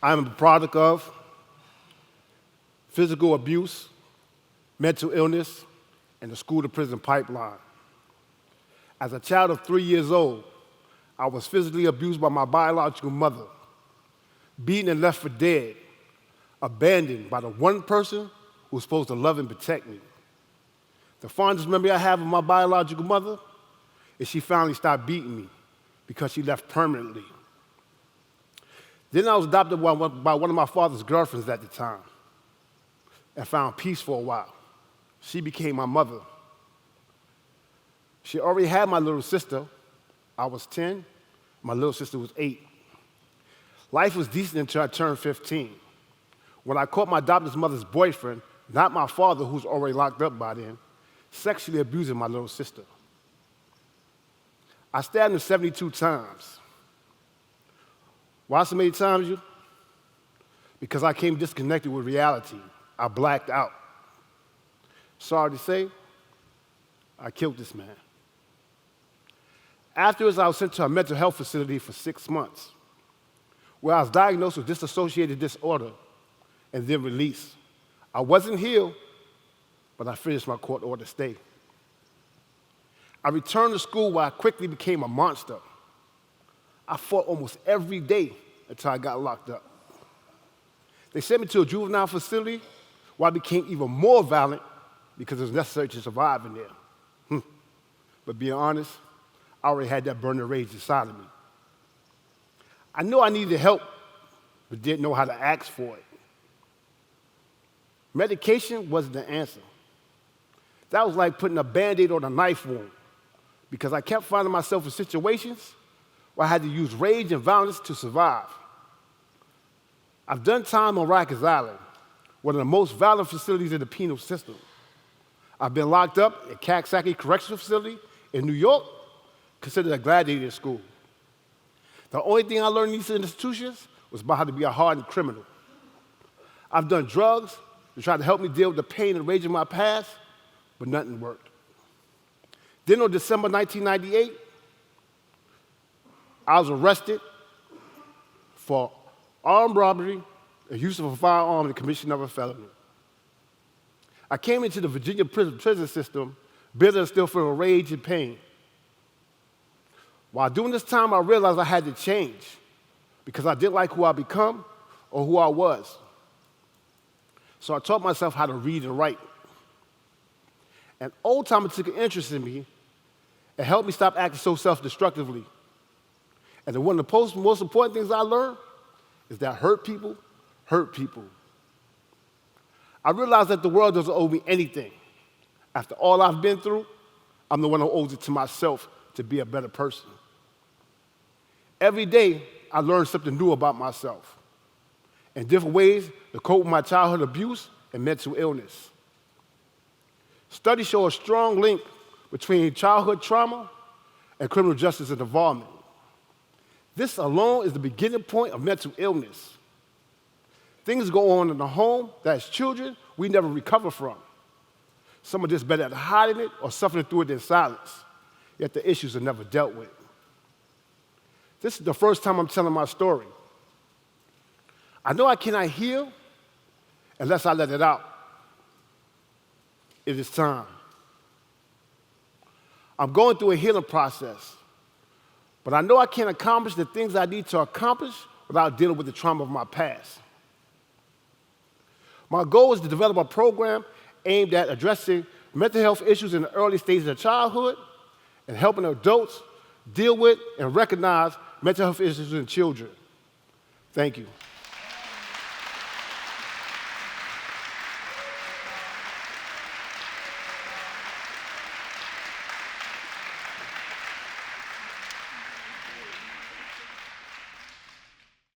I am a product of physical abuse, mental illness, and the school-to-prison pipeline. As a child of 3 years old, I was physically abused by my biological mother, beaten and left for dead, abandoned by the one person who was supposed to love and protect me. The fondest memory I have of my biological mother is she finally stopped beating me because she left permanently. Then I was adopted by one of my father's girlfriends at the time and found peace for a while. She became my mother. She already had my little sister. I was 10. My little sister was 8. Life was decent until I turned 15, when I caught my adopted mother's boyfriend, not my father, who's already locked up by then, sexually abusing my little sister. I stabbed him 72 times. Why so many times, you? Because I came disconnected with reality. I blacked out. Sorry to say, I killed this man. Afterwards, I was sent to a mental health facility for 6 months, where I was diagnosed with dissociative disorder and then released. I wasn't healed, but I finished my court order stay. I returned to school where I quickly became a monster. I fought almost every day until I got locked up. They sent me to a juvenile facility where I became even more violent because it was necessary to survive in there. But being honest, I already had that burning rage inside of me. I knew I needed help, but didn't know how to ask for it. Medication wasn't the answer. That was like putting a Band-Aid on a knife wound, because I kept finding myself in situations where I had to use rage and violence to survive. I've done time on Rikers Island, one of the most violent facilities in the penal system. I've been locked up at Coxsackie Correctional Facility in New York, considered a gladiator school. The only thing I learned in these institutions was about how to be a hardened criminal. I've done drugs to try to help me deal with the pain and rage of my past, but nothing worked. Then on December 1998, I was arrested for armed robbery and use of a firearm and commission of a felony. I came into the Virginia prison system bitter and still full of rage and pain. While doing this time, I realized I had to change because I didn't like who I become or who I was. So I taught myself how to read and write. An old-timer took an interest in me and helped me stop acting so self-destructively. And one of the most important things I learned is that hurt people hurt people. I realized that the world doesn't owe me anything. After all I've been through, I'm the one who owes it to myself to be a better person. Every day, I learn something new about myself and different ways to cope with my childhood abuse and mental illness. Studies show a strong link between childhood trauma and criminal justice involvement. This alone is the beginning point of mental illness. Things go on in the home that as children, we never recover from. Some are just better at hiding it or suffering through it in silence, yet the issues are never dealt with. This is the first time I'm telling my story. I know I cannot heal unless I let it out. It is time. I'm going through a healing process, but I know I can't accomplish the things I need to accomplish without dealing with the trauma of my past. My goal is to develop a program aimed at addressing mental health issues in the early stages of childhood and helping adults deal with and recognize mental health issues in children. Thank you.